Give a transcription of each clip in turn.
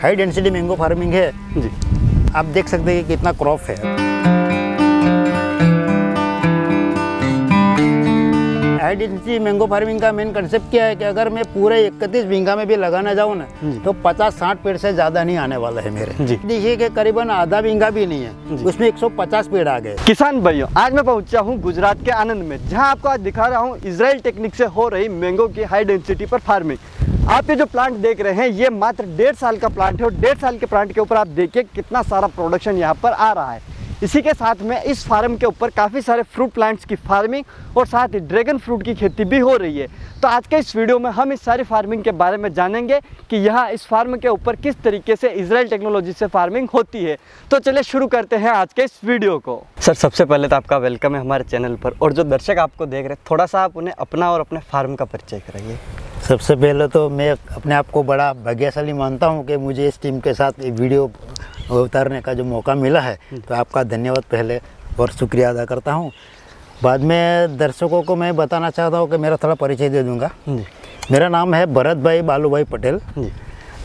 High density mango farming है जी। आप देख सकते हैं कि कितना क्रॉप है। हाई डेंसिटी मैंगो फार्मिंग का मेन कंसेप्ट क्या है कि अगर मैं पूरे 31 बीघा में भी लगाना जाऊँ ना तो 50-60 पेड़ से ज़्यादा नहीं आने वाला है मेरे। देखिए कि करीबन आधा बीघा भी नहीं है, उसमें 150 पेड़ आ गए। किसान भाइयों, आज मैं पहुंचा हूं गुजरात के आनंद में, जहां आपको आज दिखा रहा हूं इजराइल टेक्निक से हो रही मैंगो की हाई डेंसिटी पर फार्मिंग। आप ये जो प्लांट देख रहे हैं ये मात्र 1.5 साल का प्लांट है और 1.5 साल के प्लांट के ऊपर आप देखिए कितना सारा प्रोडक्शन यहाँ पर आ रहा है। इसी के साथ में इस फार्म के ऊपर काफ़ी सारे फ्रूट प्लांट्स की फार्मिंग और साथ ही ड्रैगन फ्रूट की खेती भी हो रही है। तो आज के इस वीडियो में हम इस सारी फार्मिंग के बारे में जानेंगे कि यहाँ इस फार्म के ऊपर किस तरीके से इजराइल टेक्नोलॉजी से फार्मिंग होती है। तो चलिए शुरू करते हैं आज के इस वीडियो को। सर, सबसे पहले तो आपका वेलकम है हमारे चैनल पर, और जो दर्शक आपको देख रहे हैं थोड़ा सा आप उन्हें अपना और अपने फार्म का परिचय कराइए। सबसे पहले तो मैं अपने आप को बड़ा भाग्यशाली मानता हूं कि मुझे इस टीम के साथ वीडियो उतारने का जो मौका मिला है, तो आपका धन्यवाद पहले और शुक्रिया अदा करता हूं। बाद में दर्शकों को मैं बताना चाहता हूं कि मेरा थोड़ा परिचय दे दूंगा। मेरा नाम है भरत भाई बालू भाई पटेल।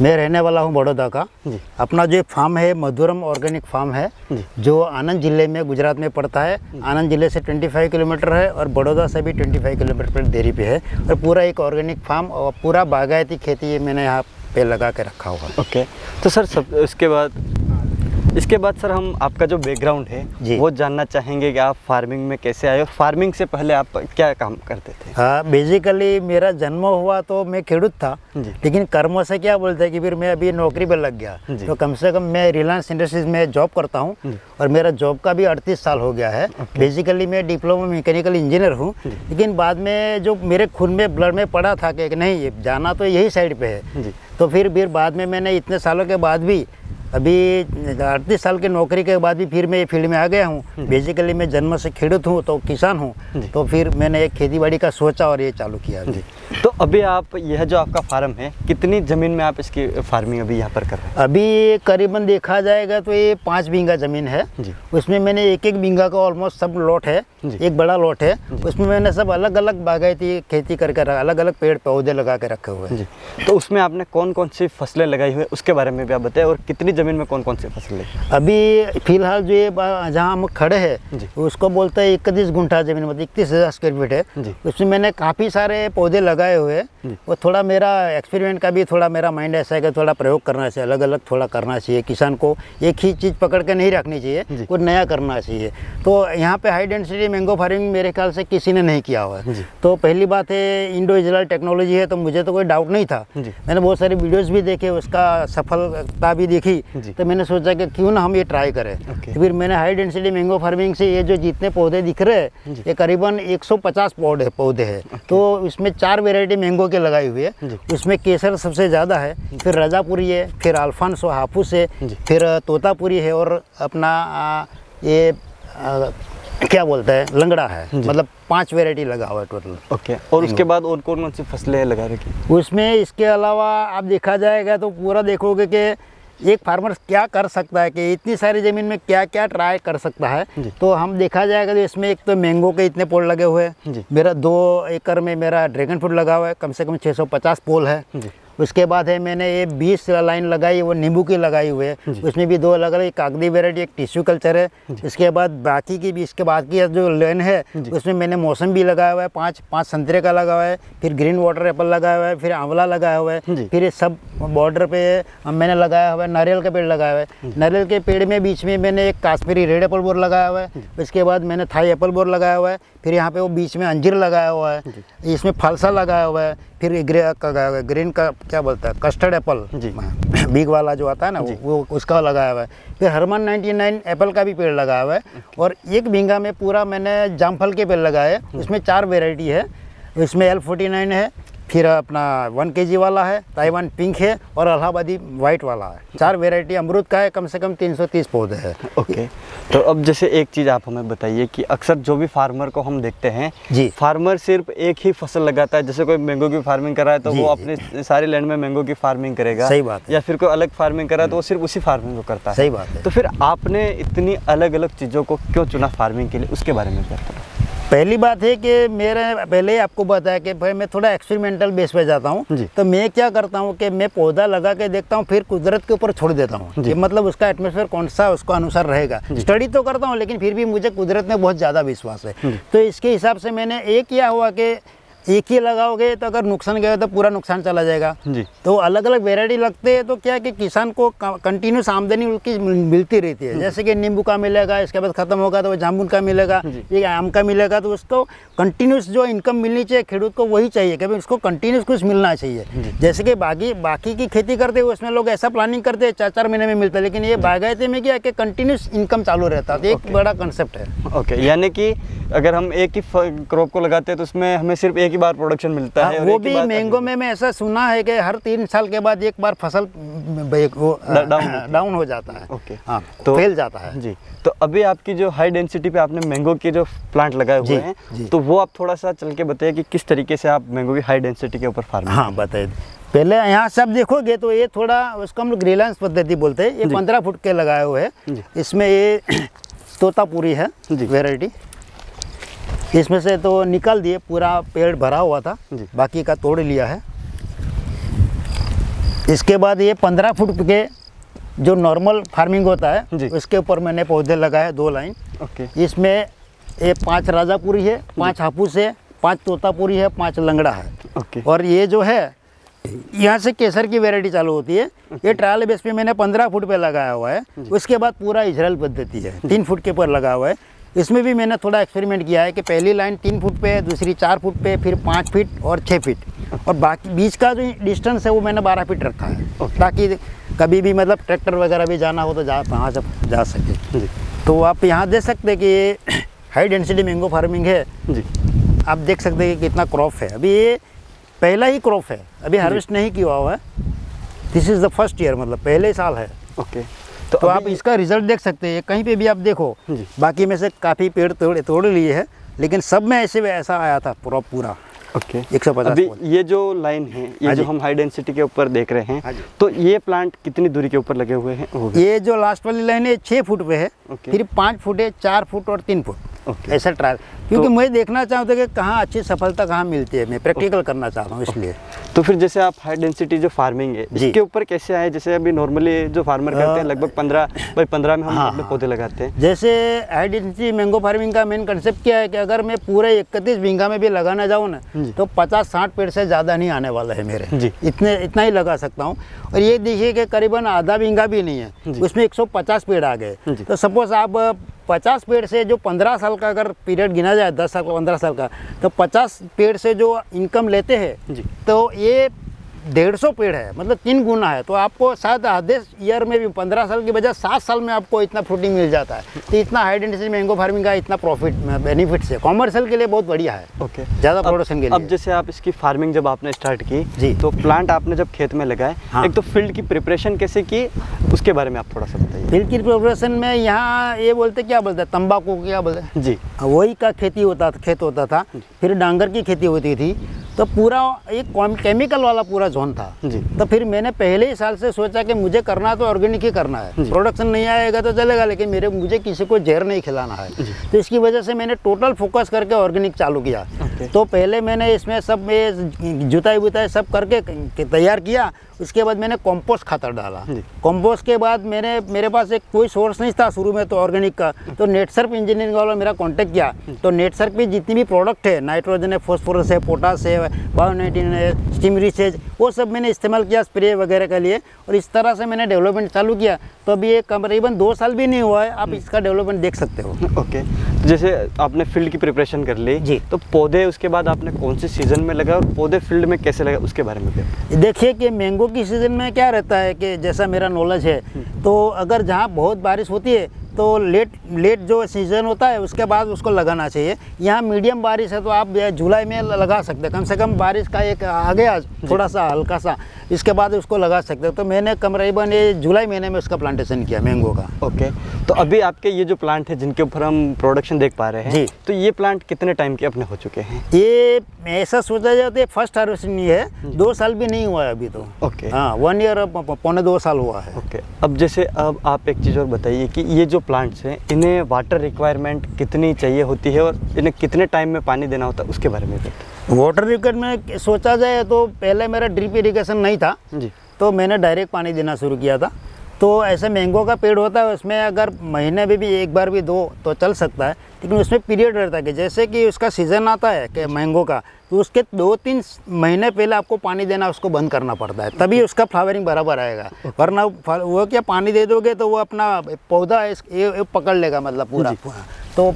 मैं रहने वाला हूं बड़ौदा का। अपना जो फार्म है मधुरम ऑर्गेनिक फार्म है, जो आनंद जिले में गुजरात में पड़ता है। आनंद जिले से 25 किलोमीटर है और बड़ौदा से भी 25 किलोमीटर पर देरी पे है, और पूरा एक ऑर्गेनिक फार्म और पूरा बागायती खेती मैंने यहाँ पे लगा के रखा हुआ है। ओके, तो सर इसके बाद सर हम आपका जो बैकग्राउंड है वो जानना चाहेंगे कि आप फार्मिंग में कैसे आए और फार्मिंग से पहले आप क्या काम करते थे। हाँ, बेसिकली मेरा जन्म हुआ तो मैं खेडूत था, लेकिन कर्मों से क्या बोलते हैं कि फिर मैं अभी नौकरी पर लग गया। तो कम से कम मैं रिलायंस इंडस्ट्रीज में जॉब करता हूँ और मेरा जॉब का भी 38 साल हो गया है। बेसिकली मैं डिप्लोमा मैकेनिकल इंजीनियर हूँ, लेकिन बाद में जो मेरे खून में ब्लड में पड़ा था कि नहीं जाना तो यही साइड पे है, तो फिर बाद में मैंने इतने सालों के बाद भी अभी 38 साल की नौकरी के बाद भी फिर मैं फील्ड में आ गया हूँ। बेसिकली मैं जन्म से खेडूत हूँ, तो किसान हूँ, तो फिर मैंने एक खेतीबाड़ी का सोचा और ये चालू किया। तो अभी आप यह जो आपका फार्म है, कितनी ज़मीन में आप इसकी फार्मिंग अभी यहाँ पर कर रहे हैं? अभी करीबन देखा जाएगा तो ये 5 बीघा ज़मीन है। उसमें मैंने एक बीघा का ऑलमोस्ट सब लॉट है, एक बड़ा लॉट है। उसमें मैंने सब अलग अलग बागायती खेती करके अलग अलग पेड़ पौधे लगा के रखे हुए हैं। तो उसमें आपने कौन कौन सी फसलें लगाई हुई है उसके बारे में भी आप बताएं, और कितनी ज़मीन में कौन कौन सी फसलें? अभी फिलहाल जो ये जहाँ हम खड़े हैं उसको बोलते हैं 31 गुंठा ज़मीन, मतलब 31,000 स्क्वायर फीट है। उसमें मैंने काफ़ी सारे पौधे लगाए हुए हैं। वो थोड़ा मेरा एक्सपेरिमेंट का भी थोड़ा मेरा माइंड ऐसा है कि थोड़ा प्रयोग करना चाहिए, अलग अलग थोड़ा करना चाहिए। किसान को एक ही चीज़ पकड़ के नहीं रखनी चाहिए, कुछ नया करना चाहिए। तो यहाँ पे हाई डेंसिटी मैंगो फार्मिंग मेरे ख्याल से किसी ने नहीं किया हुआ है। तो पहली बात है इंडो इजराइल टेक्नोलॉजी है, तो मुझे तो कोई डाउट नहीं था। मैंने बहुत सारे वीडियोस भी देखे, उसका सफलता भी देखी, तो मैंने सोचा कि क्यों ना हम ये ट्राई करें। तो फिर मैंने हाई डेंसिटी मैंगो फार्मिंग से ये जो जितने पौधे दिख रहे हैं ये करीबन 150 पौधे हैं। तो इसमें 4 वेराइटी मैंगो के लगाई हुई है। उसमें केसर सबसे ज़्यादा है, फिर रजापुरी है, फिर अल्फांसो हाफूस है, फिर तोतापुरी है, और अपना ये क्या बोलता है लंगड़ा है। मतलब 5 वेराइटी लगा हुआ है टोटल। ओके, और उसके बाद और कौन कौन सी फसलें लगा रखी उसमें? इसके अलावा आप देखा जाएगा तो पूरा देखोगे कि एक फार्मर क्या कर सकता है, कि इतनी सारी ज़मीन में क्या क्या ट्राई कर सकता है। तो हम देखा जाएगा तो इसमें एक तो मैंगो के इतने पोल लगे हुए हैं। मेरा 2 एकड़ में मेरा ड्रैगन फ्रूट लगा हुआ है, कम से कम 650 पोल है। उसके बाद है मैंने ये 20 लाइन लगाई, वो नींबू की लगाई हुई है। उसमें भी 2 अलग अलग, एक कागदी वेराइटी, एक टिश्यू कल्चर है। इसके बाद बाकी की भी, इसके बाद की जो लाइन है उसमें मैंने मौसम भी लगाया हुआ है, 5 संतरे का लगा हुआ है, फिर ग्रीन वाटर एप्पल लगाया हुआ है, फिर आंवला लगाया हुआ है, फिर ये सब बॉर्डर पे मैंने लगाया हुआ है। नारियल का पेड़ लगाया हुआ है। नारियल के पेड़ में बीच में मैंने एक काश्मीरी रेड एप्पल बोर लगाया हुआ है। उसके बाद मैंने थाई एप्पल बोर लगाया हुआ है। फिर यहाँ पे वो बीच में अंजीर लगाया हुआ है, इसमें फलसा लगाया हुआ है। फिर ग्रीन का क्या बोलता है कस्टर्ड एप्पल बिग वाला जो आता है ना, वो उसका लगाया हुआ है। फिर हरमन 99 एप्पल का भी पेड़ लगाया हुआ है। और 1 बीघा में पूरा मैंने जामफल के पेड़ लगाए, उसमें 4 वेराइटी है। इसमें L49 है, फिर अपना 1 kg वाला है, ताइवान पिंक है, और इलाहाबादी वाइट वाला है। 4 वेराइटी अमरूद का है, कम से कम 330 पौधे हैं। ओके, तो अब जैसे एक चीज़ आप हमें बताइए कि अक्सर जो भी फार्मर को हम देखते हैं, फार्मर सिर्फ एक ही फसल लगाता है। जैसे कोई मैंगो की फार्मिंग कर रहा है तो वो अपने सारे लैंड में मैंगो की फार्मिंग करेगा। सही बात है। या फिर कोई अलग फार्मिंग कर रहा है तो वो सिर्फ उसी फार्मिंग को करता है। सही बात है। तो फिर आपने इतनी अलग अलग चीज़ों को क्यों चुना फार्मिंग के लिए, उसके बारे में बताओ। पहली बात है कि मेरे पहले ही आपको बताया कि भाई मैं थोड़ा एक्सपेरिमेंटल बेस पे जाता हूँ। जी। तो मैं क्या करता हूँ कि मैं पौधा लगा के देखता हूँ, फिर कुदरत के ऊपर छोड़ देता हूँ कि मतलब उसका एटमॉस्फेयर कौन सा उसको अनुसार रहेगा। स्टडी तो करता हूँ, लेकिन फिर भी मुझे कुदरत में बहुत ज़्यादा विश्वास है। तो इसके हिसाब से मैंने एक किया हुआ कि एक ही लगाओगे तो अगर नुकसान गया तो पूरा नुकसान चला जाएगा। जी। तो अलग अलग वेराइटी लगते हैं तो क्या है कि किसान को कंटिन्यूस आमदनी उसकी मिलती रहती है। जैसे कि नींबू का मिलेगा, इसके बाद ख़त्म होगा तो जामुन का मिलेगा, ये आम का मिलेगा, तो उसको कंटिन्यूस जो इनकम मिलनी चाहिए खेडूत को वही चाहिए कि भाई उसको कंटिन्यूस कुछ मिलना चाहिए। जैसे कि बाकी की खेती करते हैं उसमें लोग ऐसा प्लानिंग करते हैं 4-4 महीने में मिलता है, लेकिन ये बागायती में क्या है कि कंटिन्यूस इनकम चालू रहता है। तो एक बड़ा कंसेप्ट है। ओके, यानी कि अगर हम एक ही क्रॉप को लगाते हैं तो उसमें हमें सिर्फ एक ही बार प्रोडक्शन मिलता है। और वो भी मैंगो में मैं ऐसा सुना है कि हर 3 साल के बाद एक बार फसल डाउन हो जाता है। ओके, हाँ, तो फैल जाता है। जी। तो अभी आपकी जो हाई डेंसिटी पे आपने मैंगो के जो प्लांट लगाए हुए हैं, तो वो आप थोड़ा सा चल के बताइए कि किस तरीके से आप मैंगो की हाई डेंसिटी के ऊपर फार्मिंग। हाँ बताइए। पहले यहाँ सब देखोगे तो ये थोड़ा उसको हम लोग ग्रीलांस पद्धति बोलते हैं। ये 15 फुट के लगाए हुए हैं। इसमें ये तोतापुरी है वेराइटी। इसमें से तो निकाल दिए, पूरा पेड़ भरा हुआ था, बाकी का तोड़ लिया है। इसके बाद ये 15 फुट के जो नॉर्मल फार्मिंग होता है उसके ऊपर मैंने पौधे लगाए 2 लाइन। ओके। इसमें ये 5 राजापुरी है, 5 हापुस है, 5 तोतापुरी है, 5 लंगड़ा है। ओके। और ये जो है यहाँ से केसर की वैरायटी चालू होती है। ये ट्रायल बेस पे मैंने 15 फुट पे लगाया हुआ है। उसके बाद पूरा इजराइल पद्धति है, 3 फुट के ऊपर लगा हुआ है। इसमें भी मैंने थोड़ा एक्सपेरिमेंट किया है कि पहली लाइन 3 फुट पे, दूसरी 4 फुट पे, फिर 5 फीट और 6 फीट, और बाकी बीच का जो डिस्टेंस है वो मैंने 12 फीट रखा है, ताकि कभी भी मतलब ट्रैक्टर वगैरह भी जाना हो तो वहाँ से जा सके। तो आप यहाँ देख सकते हैं कि ये हाई डेंसिटी मैंगो फार्मिंग है। आप देख सकते हैं कि कितना क्रॉप है। अभी ये पहला ही क्रॉप है, अभी हार्वेस्ट नहीं किया हुआ है। This is the first year, मतलब पहले साल है। ओके। तो आप इसका रिजल्ट देख सकते हैं। कहीं पे भी आप देखो, बाकी में से काफ़ी पेड़ तोड़ लिए हैं, लेकिन सब में ऐसा आया था पूरा। ओके। 150। अभी ये जो लाइन है, ये जो हम हाई डेंसिटी के ऊपर देख रहे हैं, तो ये प्लांट कितनी दूरी के ऊपर लगे हुए हैं? ये जो लास्ट वाली लाइन है 6 फुट पे है, फिर 5 फुट है, 4 फुट और 3 फुट। ऐसा ट्रायल, क्योंकि मैं देखना चाहता हूँ कि कहाँ अच्छी सफलता कहाँ मिलती है। मैं प्रैक्टिकल करना चाहता हूँ इसलिए। तो फिर जैसे आप हाई डेंसिटी जो फार्मिंग है इसके ऊपर कैसे आए? जैसे अभी नॉर्मली जो फार्मर करते हैं लगभग 15 में हम अपने पौधे लगाते हैं। जैसे हाई डेंसिटी मैंगो फार्मिंग का मेन कंसेप्ट क्या है कि अगर मैं पूरे 31 बीघा में भी लगाना चाहूँ ना, तो 50-60 पेड़ से ज़्यादा नहीं आने वाला है मेरे। इतना ही लगा सकता हूँ। और ये देखिए कि करीबन आधा बीघा भी नहीं है, उसमें 150 पेड़ आ गए। तो सपोज आप 50 पेड़ से जो 15 साल का अगर पीरियड गिना जाए, 10 साल का 15 साल का, तो 50 पेड़ से जो इनकम लेते हैं तो ये 150 पेड़ है, मतलब 3 गुना है। तो आपको शायद आधे ईयर में भी 15 साल की बजाय 7 साल में आपको इतना फ्रूटिंग मिल जाता है। तो इतना हाई डेंसिटी मैंगो फार्मिंग का इतना प्रॉफिट बेनिफिट्स है, कॉमर्शियल के लिए बहुत बढ़िया है। ओके। ज़्यादा प्रोडक्शन के लिए। अब जैसे आप इसकी फार्मिंग जब आपने स्टार्ट की, तो प्लांट आपने जब खेत में लगाए, एक तो फील्ड की प्रिपरेशन कैसे की, उसके बारे में आप थोड़ा सा बताइए। फील्ड की प्रिपरेशन में यहाँ ये बोलते क्या बोलते हैं, तंबाकू क्या बोलते हैं जी, वही का खेती होता था, खेत होता था। फिर डांगर की खेती होती थी। तो पूरा एक केमिकल वाला पूरा जोन था। तो फिर मैंने पहले ही साल से सोचा कि मुझे करना तो ऑर्गेनिक ही करना है। प्रोडक्शन नहीं आएगा तो चलेगा, लेकिन मुझे किसी को जहर नहीं खिलाना है। तो इसकी वजह से मैंने टोटल फोकस करके ऑर्गेनिक चालू किया। तो पहले मैंने इसमें सब जुताई सब करके तैयार किया। उसके बाद मैंने कंपोस्ट खातर डाला। कंपोस्ट के बाद मेरे पास एक कोई सोर्स नहीं था शुरू में तो ऑर्गेनिक का, तो नेटसर्प इंजीनियरिंग वाला मेरा कांटेक्ट किया। तो नेटसर्प की जितनी भी प्रोडक्ट है, नाइट्रोजन है, फास्फोरस है, पोटास है, बायो-19 है, स्टिमरिच है, वो सब मैंने इस्तेमाल किया स्प्रे वगैरह के लिए। और इस तरह से मैंने डेवलपमेंट चालू किया। तो अभी ये करीबन 2 साल भी नहीं हुआ है, आप इसका डेवलपमेंट देख सकते हो। ओके। जैसे आपने फील्ड की प्रिपरेशन कर ली जी, तो पौधे उसके बाद आपने कौन से सीजन में लगाए और पौधे फील्ड में कैसे लगाए उसके बारे में क्या? देखिए कि मैंगो की सीज़न में क्या रहता है कि जैसा मेरा नॉलेज है, तो अगर जहाँ बहुत बारिश होती है तो लेट जो सीज़न होता है उसके बाद उसको लगाना चाहिए। यहाँ मीडियम बारिश है तो आप जुलाई में लगा सकते हैं। कम से कम बारिश का एक आ गया थोड़ा सा हल्का सा, इसके बाद उसको लगा सकते हैं। तो मैंने करीबन ये जुलाई महीने में उसका प्लांटेशन किया मैंगो का। ओके। तो अभी आपके ये जो प्लांट है जिनके ऊपर हम प्रोडक्शन देख पा रहे हैं, तो ये प्लांट कितने टाइम के अपने हो चुके हैं? ये ऐसा सोचा जाए तो फर्स्ट हार्वेस्टिंग नहीं है, 2 साल भी नहीं हुआ है अभी तो। ओके। हाँ, 1 ईयर 1.25 साल हुआ है। ओके। अब जैसे अब आप एक चीज़ और बताइए कि ये जो प्लांट्स हैं इन्हें वाटर रिक्वायरमेंट कितनी चाहिए होती है और इन्हें कितने टाइम में पानी देना होता है उसके बारे में बताइए। वाटर रिक्वायरमेंट सोचा जाए तो पहले मेरा ड्रिप इरिगेशन नहीं था जी, तो मैंने डायरेक्ट पानी देना शुरू किया था। तो ऐसे मैंगो का पेड़ होता है, उसमें अगर महीने में भी एक बार भी दो तो चल सकता है, लेकिन उसमें पीरियड रहता है कि जैसे कि उसका सीज़न आता है कि मैंगो का, तो उसके 2-3 महीने पहले आपको पानी देना उसको बंद करना पड़ता है, तभी उसका फ्लावरिंग बराबर आएगा। वरना वो क्या पानी दे दोगे तो वो अपना पौधा ये पकड़ लेगा, मतलब पूरा, तो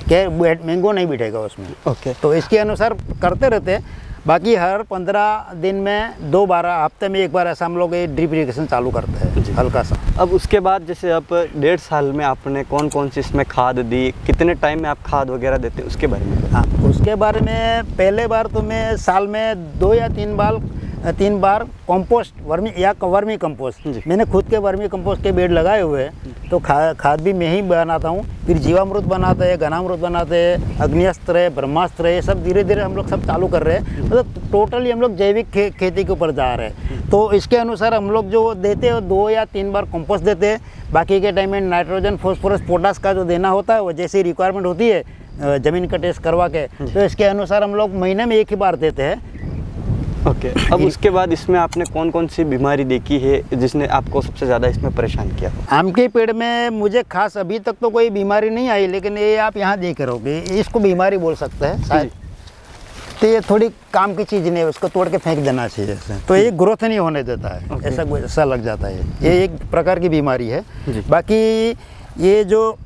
क्या मैंगो नहीं बिठेगा उसमें। ओके, तो इसके अनुसार करते रहते हैं। बाकी हर 15 दिन में 2 बार, हफ्ते में 1 बार ऐसा हम लोग ये ड्रिप इरिगेशन चालू करते हैं हल्का सा। अब उसके बाद जैसे अब 1.5 साल में आपने कौन कौन सी इसमें खाद दी, कितने टाइम में आप खाद वगैरह देते हैं उसके बारे में? हाँ, उसके बारे में पहले बार तो मैं साल में 2 या 3 बार कंपोस्ट वर्मी कंपोस्ट, मैंने खुद के वर्मी कंपोस्ट के बेड लगाए हुए हैं, तो खाद भी मैं ही बनाता हूँ। फिर जीवामृत बनाते हैं, घनामृत बनाते हैं, अग्निअस्त्र है, ब्रह्मास्त्र है, ये सब धीरे धीरे हम लोग सब चालू कर रहे हैं। मतलब टोटली हम लोग जैविक खेती के ऊपर जा रहे हैं। तो इसके अनुसार हम लोग जो देते हैं 2 या 3 बार कंपोस्ट देते हैं। बाकी के टाइम में नाइट्रोजन, फास्फोरस, पोटास का जो देना होता है वो जैसी रिक्वायरमेंट होती है ज़मीन का टेस्ट करवा के, तो इसके अनुसार हम लोग महीने में 1 ही बार देते हैं। ओके, अब उसके बाद इसमें आपने कौन कौन सी बीमारी देखी है जिसने आपको सबसे ज़्यादा इसमें परेशान किया? आम के पेड़ में मुझे खास अभी तक तो कोई बीमारी नहीं आई, लेकिन ये आप यहाँ देख रहे होगे, इसको बीमारी बोल सकते हैं शायद। तो ये थोड़ी काम की चीज़ नहीं है, उसको तोड़ के फेंक देना चाहिए ऐसे, तो ये ग्रोथ नहीं होने देता है, ऐसा लग जाता है। ये एक प्रकार की बीमारी है। बाकी ये जो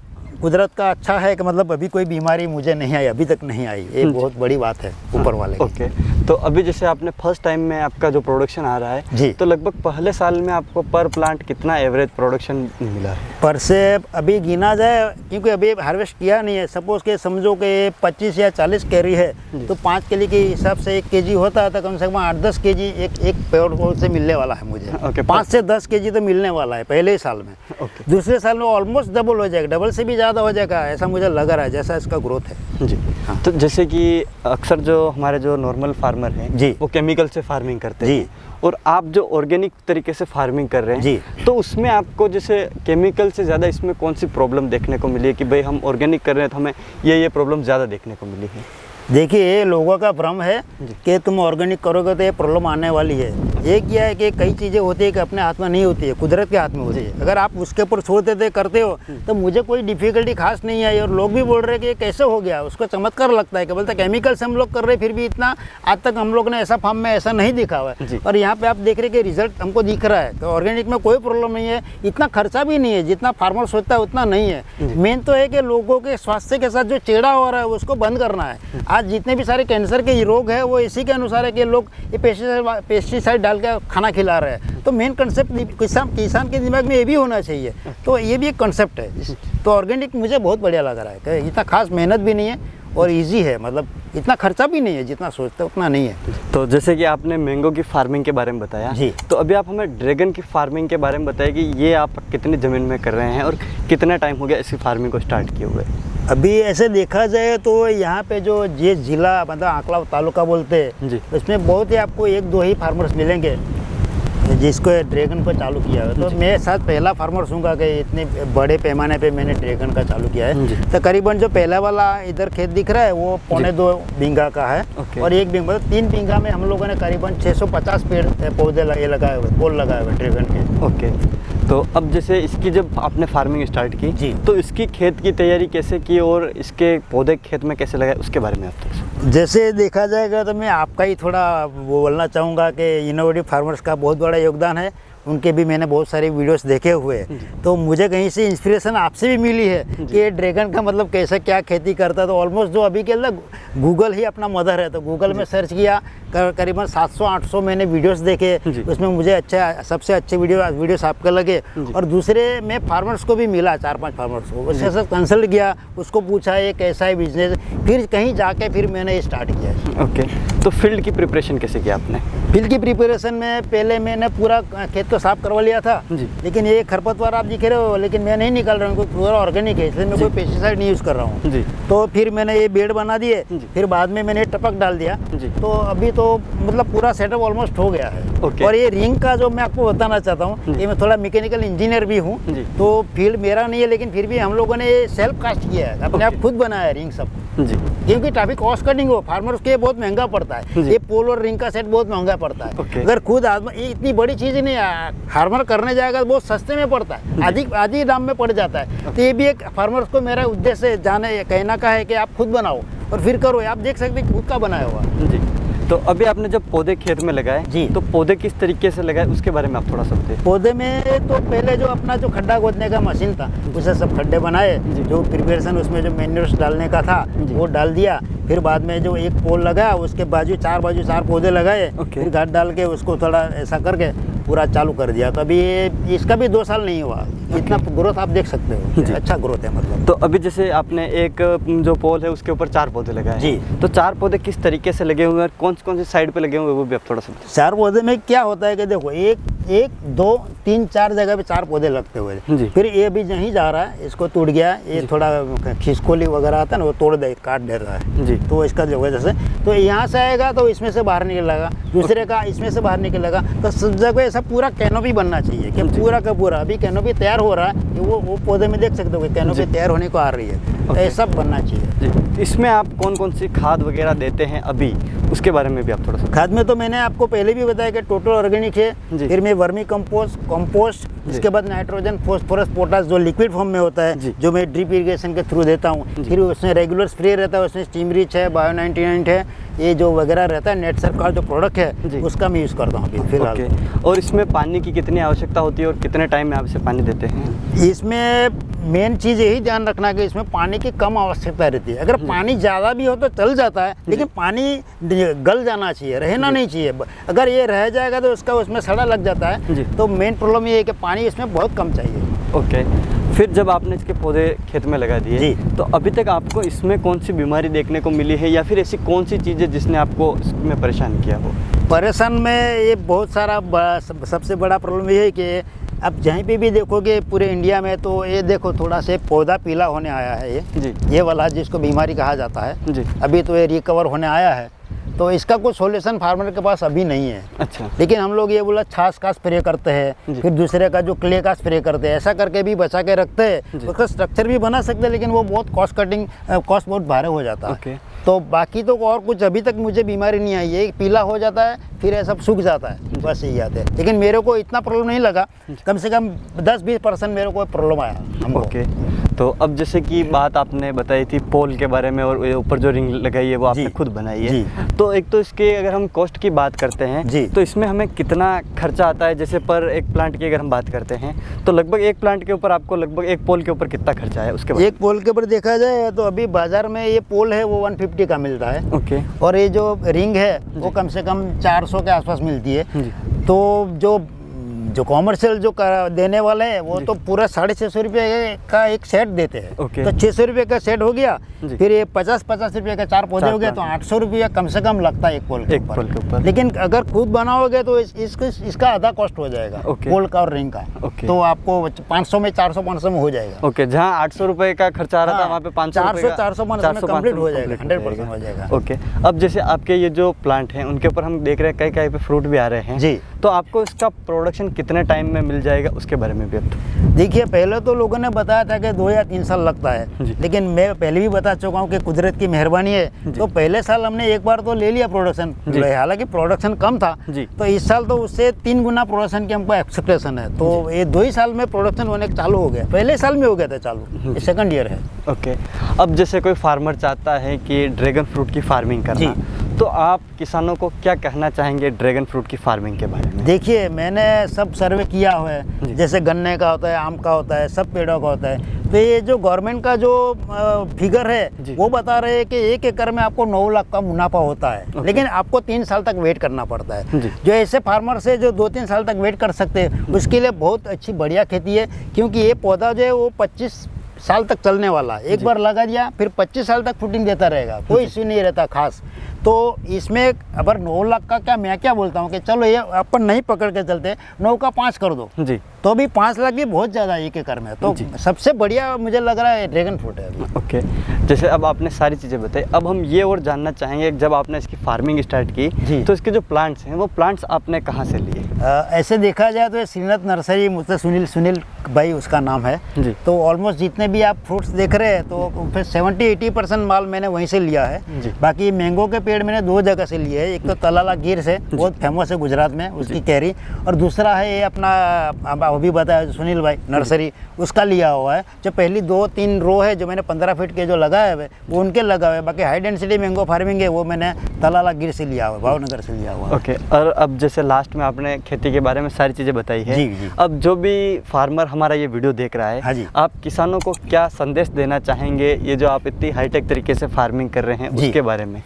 कुदरत का अच्छा है कि मतलब अभी कोई बीमारी मुझे नहीं आई, अभी तक नहीं आई, ये बहुत बड़ी बात है ऊपर वाले की। ओके, तो अभी जैसे आपने फर्स्ट टाइम में आपका जो प्रोडक्शन आ रहा है जी, तो लगभग पहले साल में आपको पर प्लांट कितना एवरेज प्रोडक्शन मिला है? पर से अभी गिना जाए, क्योंकि अभी हार्वेस्ट किया नहीं है, सपोज के समझो कि 25 या 40 कैरी है, तो 5 केजी के हिसाब से 1 केजी होता है, तो कम से कम 8-10 केजी एक पेड़ से मिलने वाला है मुझे। 5 से 10 केजी तो मिलने वाला है पहले ही साल में। दूसरे साल में ऑलमोस्ट डबल हो जाएगा, डबल से भी ज़्यादा हो जाएगा, ऐसा मुझे लग रहा है जैसा इसका ग्रोथ है जी। हाँ। तो जैसे कि अक्सर जो हमारे जो नॉर्मल फार्मर हैं जी, वो केमिकल से फार्मिंग करते हैं जी, और आप जो ऑर्गेनिक तरीके से फार्मिंग कर रहे हैं जी, तो उसमें आपको जैसे केमिकल से ज़्यादा इसमें कौन सी प्रॉब्लम देखने को मिली है कि भाई हम ऑर्गेनिक कर रहे हैं तो हमें ये प्रॉब्लम ज़्यादा देखने को मिली है? देखिए, लोगों का भ्रम है कि तुम ऑर्गेनिक करोगे तो ये प्रॉब्लम आने वाली है। ये क्या है कि कई चीज़ें होती है कि अपने हाथ में नहीं होती है, कुदरत के हाथ में होती है। अगर आप उसके ऊपर छोड़ देते करते हो तो मुझे कोई डिफिकल्टी खास नहीं आई, और लोग भी बोल रहे हैं कि ये कैसे हो गया, उसको चमत्कार लगता है कि बोलते केमिकल से हम लोग कर रहे फिर भी इतना आज तक हम लोग ने ऐसा फार्म में ऐसा नहीं दिखा हुआ है। और यहाँ पे आप देख रहे कि रिजल्ट हमको दिख रहा है, तो ऑर्गेनिक में कोई प्रॉब्लम नहीं है, इतना खर्चा भी नहीं है, जितना फार्मर सोचता है उतना नहीं है। मेन तो है कि लोगों के स्वास्थ्य के साथ जो चेड़ा हो रहा है उसको बंद करना है। आज जितने भी सारे कैंसर के रोग है वो इसी के अनुसार है कि लोग ये पेस्टिसाइड डाल के खाना खिला रहे हैं। तो मेन कंसेप्ट किसान के दिमाग में ये भी होना चाहिए, तो ये भी एक कंसेप्ट है। तो ऑर्गेनिक मुझे बहुत बढ़िया लग रहा है कि इतना खास मेहनत भी नहीं है और इजी है, मतलब इतना खर्चा भी नहीं है, जितना सोचते उतना नहीं है। तो जैसे कि आपने मैंगो की फार्मिंग के बारे में बताया जी, तो अभी आप हमें ड्रैगन की फार्मिंग के बारे में बताइए कि ये आप कितनी ज़मीन में कर रहे हैं और कितना टाइम हो गया इसकी फार्मिंग को स्टार्ट किए हुए? अभी ऐसे देखा जाए तो यहाँ पे जो ये ज़िला मतलब आंकला तालुका बोलते हैं, इसमें बहुत ही आपको 1-2 ही फार्मर्स मिलेंगे जिसको ड्रैगन को चालू किया है। तो मैं साथ पहला फार्मर्स हूँ कि इतने बड़े पैमाने पे मैंने ड्रैगन का चालू किया है। तो करीबन जो पहला वाला इधर खेत दिख रहा है वो 2.25 बीघा का है, और 1 बीघा मतलब 3 बीघा में हम लोगों ने करीबन 650 पेड़ पौधे लगाए हुए, पोल लगाए हुए ड्रैगन के। ओके, तो अब जैसे इसकी जब आपने फार्मिंग स्टार्ट की जी, तो इसकी खेत की तैयारी कैसे की और इसके पौधे खेत में कैसे लगाए उसके बारे में आप तो? जैसे देखा जाएगा तो मैं आपका ही थोड़ा वो बोलना चाहूँगा कि इनोवेटिव फार्मर्स का बहुत बड़ा योगदान है, उनके भी मैंने बहुत सारे वीडियोस देखे हुए हैं। तो मुझे कहीं से इंस्पिरेशन आपसे भी मिली है कि ये ड्रैगन का मतलब कैसे क्या खेती करता है। तो ऑलमोस्ट जो अभी के अंदर गूगल ही अपना मदर है, तो गूगल में सर्च किया, करीबन 700-800 मैंने वीडियोस देखे, उसमें मुझे सबसे अच्छे वीडियोस आपके लगे। और दूसरे मैं फार्मर्स को भी मिला, 4-5 फार्मर्स को, उसके साथ कंसल्ट किया, उसको पूछा ये कैसा है बिजनेस, फिर कहीं जाके फिर मैंने ये स्टार्ट किया। ओके, तो फील्ड की प्रिपरेशन कैसे किया आपने? फील्ड की प्रिपरेशन में पहले मैंने पूरा खेत तो साफ करवा लिया था, जी। लेकिन ये खरपतवार आप दिख रहे हो, लेकिन मैं नहीं निकाल रहा हूँ, पूरा ऑर्गेनिक है, इसलिए मैं कोई पेस्टिसाइड नहीं यूज़ कर रहा हूँ। जी। तो फिर मैंने ये बेड बना दिए, जी। फिर बाद में मैंने टपक डाल दिया, जी। तो अभी तो मतलब पूरा सेटअप ऑलमोस्ट हो गया है। ओके। और ये रिंग का जो मैं आपको बताना चाहता हूँ, ये मैं थोड़ा मैकेनिकल इंजीनियर भी हूँ, जी। तो फील्ड मेरा नहीं है, लेकिन फिर भी हम लोगों ने ये सेल्फ कास्ट किया है, अपने आप ओके। खुद बनाया है रिंग सब, जी। क्योंकि ट्रैफिक कॉस्ट कटिंग हो, फार्मर्स के बहुत महंगा पड़ता है, जी। ये पोल और रिंग का सेट बहुत महंगा पड़ता है। ओके। अगर खुद आदमी, ये इतनी बड़ी चीज़ ही नहीं है, फार्मर करने जाएगा तो बहुत सस्ते में पड़ता है, आधी दाम में पड़ जाता है। तो ये भी एक फार्मर्स को मेरा उद्देश्य जाने कहना का है कि आप खुद बनाओ और फिर करो। आप देख सकते हैं खुद का बनाया हुआ। जी। तो अभी आपने जब पौधे खेत में लगाए जी। तो पौधे किस तरीके से लगाए उसके बारे में आप थोड़ा सा बताइए। पौधे में तो पहले जो अपना जो खड्डा खोदने का मशीन था, उसे सब खड्डे बनाए, जी। जो प्रिपरेशन उसमें जो मैन्यूर्स डालने का था जी। वो डाल दिया। फिर बाद में जो एक पोल लगाया, उसके बाजू चार पौधे लगाए, ओके। फिर घाट डाल के उसको थोड़ा ऐसा करके पूरा चालू कर दिया। तो अभी इसका भी 2 साल नहीं हुआ, इतना ग्रोथ आप देख सकते हो, जी। अच्छा ग्रोथ है मतलब। तो अभी जैसे आपने एक जो पोल है उसके ऊपर 4 पौधे लगाए जी। हैं, तो 4 पौधे किस तरीके से लगे हुए हैं और कौन सी साइड पे लगे हुए हैं वो भी आप थोड़ा सा बताइए। 4 पौधे में क्या होता है कि देखो, एक 2 3 4 जगह पे 4 पौधे लगते हुए, जी। फिर ये भी यहीं जा रहा है, इसको टूट गया, ये थोड़ा खिसकोली वगैरह आता है ना, वो तोड़ दे, काट दे रहा है। जी। तो इसका जो वजह से तो यहाँ से आएगा तो इसमें से बाहर निकलेगा, दूसरे का इसमें से बाहर निकलेगा। तो सब जगह ऐसा पूरा कैनोपी बनना चाहिए कि पूरा का पूरा। अभी कैनोपी तैयार हो रहा है, कि वो पौधे में देख सकते हो कि कैनोपी तैयार होने को आ रही है, तो ओके। ये सब बनना चाहिए। जी। इसमें आप कौन सी खाद वगैरह देते हैं अभी, उसके बारे में भी आप थोड़ा सा। खाद में तो मैंने आपको पहले भी बताया कि टोटल ऑर्गेनिक है, जी। फिर मैं वर्मी कंपोस्ट, जी। इसके बाद नाइट्रोजन, फास्फोरस, पोटास जो लिक्विड फॉर्म में होता है, जी। जो मैं ड्रिप इरिगेशन के थ्रू देता हूँ। जी। फिर उसमें रेगुलर स्प्रे रहता है, उसमें स्टीम रिच है, बायो 99 है, ये जो वगैरह रहता है नेटसर का जो प्रोडक्ट जी। है, उसका मैं यूज़ करता हूँ अभी फिलहाल। ओके। और इसमें पानी की कितनी आवश्यकता होती है और कितने टाइम में आप इसे पानी देते हैं? इसमें मेन चीज़ यही ध्यान रखना कि इसमें पानी की कम आवश्यकता रहती है। अगर पानी ज़्यादा भी हो तो चल जाता है, लेकिन पानी गल जाना चाहिए, रहना नहीं चाहिए। अगर ये रह जाएगा तो उसमें सड़ा लग जाता जी। है। तो मेन प्रॉब्लम ये है कि पानी इसमें बहुत कम चाहिए। ओके। फिर जब आपने इसके पौधे खेत में लगा दिए, जी। तो अभी तक आपको इसमें कौन सी बीमारी देखने को मिली है या फिर ऐसी कौन सी चीज़ है जिसने आपको इसमें परेशान किया हो? परेशान में ये बहुत सारा सबसे बड़ा प्रॉब्लम ये है कि अब जहीं पे भी देखोगे पूरे इंडिया में, तो ये देखो थोड़ा से पौधा पीला होने आया है, जी। ये वाला जिसको बीमारी कहा जाता है। जी। अभी तो ये रिकवर होने आया है, तो इसका कोई सॉल्यूशन फार्मर के पास अभी नहीं है। अच्छा। लेकिन हम लोग ये बोला छाछ का स्प्रे करते हैं, जी। फिर दूसरे का जो क्ले का स्प्रे करते हैं, ऐसा करके भी बचा के रखते हैं। जी। उसका स्ट्रक्चर भी बना सकते हैं, लेकिन वो बहुत कॉस्ट बहुत भारी हो जाता है। ओके। तो बाकी तो और कुछ अभी तक मुझे बीमारी नहीं आई है। पीला हो जाता है, फिर ये सब सूख जाता है, बस यही आते हैं। लेकिन मेरे को इतना प्रॉब्लम नहीं लगा, कम से कम 10-20% मेरे को प्रॉब्लम आया हमको। ओके। तो अब जैसे कि बात आपने बताई थी पोल के बारे में और ये ऊपर जो रिंग लगाई है वो आपने जी। खुद बनाई जी। है, तो एक तो इसके अगर हम कॉस्ट की बात करते हैं, जी। तो इसमें हमें कितना खर्चा आता है? जैसे पर एक प्लांट की अगर हम बात करते हैं तो लगभग एक प्लांट के ऊपर आपको लगभग एक पोल के ऊपर कितना खर्चा है उसके बाद? एक पोल के ऊपर देखा जाए तो अभी बाजार में ये पोल है वो 150 का मिल रहा है। ओके। और ये जो रिंग है वो कम से कम 400 के आसपास मिलती है। जी। तो जो कॉमर्शियल जो देने वाले हैं वो तो पूरा 650 रुपये का एक सेट देते हैं। ओके। तो 600 रुपये का सेट हो गया, जी। फिर ये 50-50 रुपये का 4 पौधे हो गए, तो 800 रुपया कम से कम लगता है एक पोल के एक पोल के ऊपर। ऊपर। लेकिन अगर खुद बनाओगे तो इसका आधा कॉस्ट हो जाएगा, ओके। पोल का और रिंग का। ओके। तो आपको 500 में 400-500 में हो जाएगा। ओके। जहाँ 800 रुपये का खर्चा आ रहा था वहाँ पे 500 रुपये का 400-500 में कंप्लीट हो जाएगा, complete 100% हो जाएगा। ओके। अब जैसे आपके ये जो प्लांट हैं उनके ऊपर हम देख रहे हैं कई पे फ्रूट भी आ रहे हैं जी। तो आपको इसका प्रोडक्शन कितने टाइम में मिल जाएगा उसके बारे में भी अब देखिए, पहले तो लोगों ने बताया था कि 2 या 3 साल लगता है, जी। लेकिन मैं पहले भी बता चुका हूँ कि कुदरत की मेहरबानी है। तो पहले साल हमने एक बार तो ले लिया प्रोडक्शन, जी। हालांकि प्रोडक्शन कम था, जी। तो इस साल तो उससे 3 गुना प्रोडक्शन की हमको एक्सपेक्टेशन है। तो ये 2 ही साल में प्रोडक्शन होने चालू हो गया, पहले साल में हो गया था चालू, ये सेकंड ईयर है। ओके। अब जैसे कोई फार्मर चाहता है कि ड्रैगन फ्रूट की फार्मिंग करना, तो आप किसानों को क्या कहना चाहेंगे ड्रैगन फ्रूट की फार्मिंग के बारे में? देखिए, मैंने सब सर्वे किया हुआ है, जैसे गन्ने का होता है, आम का होता है, सब पेड़ों का होता है। तो ये जो गवर्नमेंट का जो फिगर है वो बता रहे हैं कि 1 एकड़ में आपको 9 लाख का मुनाफा होता है, लेकिन आपको 3 साल तक वेट करना पड़ता है। जो ऐसे फार्मर्स है जो 2-3 साल तक वेट कर सकते हैं, उसके लिए बहुत अच्छी बढ़िया खेती है, क्योंकि ये पौधा जो है वो 25 साल तक चलने वाला है। एक बार लगा दिया फिर 25 साल तक फ्रूटिंग देता रहेगा, कोई इश्यू नहीं रहता खास। तो इसमें अगर 9 लाख का क्या मैं क्या बोलता हूँ कि चलो ये अपन नहीं पकड़ के चलते, 9 का 5 कर दो जी, तो भी 5 लाख भी बहुत ज़्यादा एक एकड़ में। तो सबसे बढ़िया मुझे लग रहा है ड्रैगन फ्रूट है अभी। ओके, जैसे अब आपने सारी चीज़ें बताई, अब हम ये और जानना चाहेंगे जब आपने इसकी फार्मिंग स्टार्ट की तो इसके जो प्लांट्स हैं वो प्लांट्स आपने कहाँ से लिए? ऐसे देखा जाए तो श्रीनाथ नर्सरी, मुझसे सुनील भाई उसका नाम है जी। तो ऑलमोस्ट जितने भी आप फ्रूट्स देख रहे हैं तो फिर 70-80% माल मैंने वहीं से लिया है। बाकी मैंगो के पेड़ मैंने 2 जगह से लिए है, एक तो तलाला गिर से बहुत फेमस है गुजरात में उसकी कैरी, और दूसरा है ये अपना अभी बताया सुनील भाई नर्सरी, उसका लिया हुआ है। जो पहली 2-3 रो है जो मैंने 15 फीट के जो लगाए हुए वो उनके लगा हुए, बाकी हाई डेंसिटी मैंगो फार्मिंग है वो मैंने तलाला गिर से लिया हुआ है, भावनगर से लिया हुआ है। ओके, और अब जैसे लास्ट में आपने खेती के बारे में सारी चीज़ें बताई है। जी। अब जो भी फार्मर हमारा ये वीडियो देख रहा है, हाँ जी, आप किसानों को क्या संदेश देना चाहेंगे, ये जो आप इतनी हाईटेक तरीके से फार्मिंग कर रहे हैं उसके बारे में?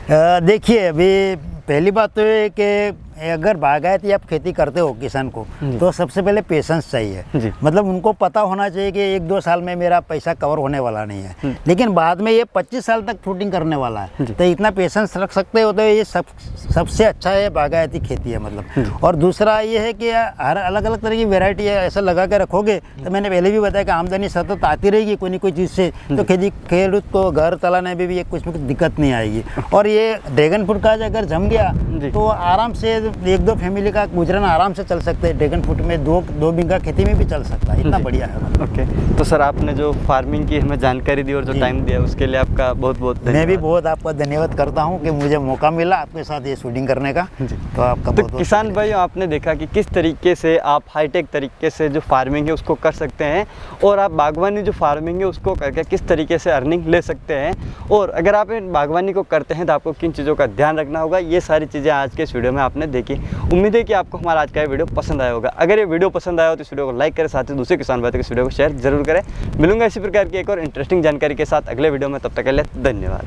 देखिए, अभी पहली बात तो ये कि अगर बागायती आप खेती करते हो किसान को तो सबसे पहले पेशेंस चाहिए। मतलब उनको पता होना चाहिए कि 1-2 साल में मेरा पैसा कवर होने वाला नहीं है, लेकिन बाद में ये 25 साल तक फ्रूटिंग करने वाला है। तो इतना पेशेंस रख सकते हो तो ये सबसे अच्छा है बागायती खेती है मतलब। और दूसरा ये है कि हर अलग अलग तरह की वेराइटी है, ऐसा लगा के रखोगे तो मैंने पहले भी बताया कि आमदनी सतत आती रहेगी कोई न कोई चीज़ से, तो खेडूत को घर चलाने में भी कुछ दिक्कत नहीं आएगी। और ये ड्रैगन फ्रूट का अगर जम गया तो आराम से 1-2 फैमिली का गुजरना आराम से चल सकते हैं। ड्रैगन फ्रूट में 2 बीघा खेती में भी चल सकता है, इतना बढ़िया है मतलब। ओके, तो सर आपने जो फार्मिंग की हमें जानकारी दी और जो टाइम दिया उसके लिए आपका बहुत बहुत धन्यवाद। मैं भी बहुत आपका धन्यवाद करता हूँ कि मुझे मौका मिला आपके साथ ये शूटिंग करने का। तो आपका तो किसान भाइयों, आपने देखा कि किस तरीके से आप हाईटेक तरीके से जो फार्मिंग है उसको कर सकते हैं, और आप बागवानी जो फार्मिंग है उसको करके किस तरीके से अर्निंग ले सकते हैं। और अगर आप बागवानी को करते हैं तो आपको किन चीज़ों का ध्यान रखना होगा, ये सारी चीज़ें आज के इस वीडियो में आपने देखी। उम्मीद है कि आपको हमारा आज का वीडियो पसंद आया होगा। अगर ये वीडियो पसंद आया हो तो इस वीडियो को लाइक करें, साथ ही दूसरे किसान भाइयों को इस वीडियो को शेयर जरूर करें। मिलूंगा इसी प्रकार की एक और इंटरेस्टिंग जानकारी के साथ अगले वीडियो में, तब तक के लिए धन्यवाद।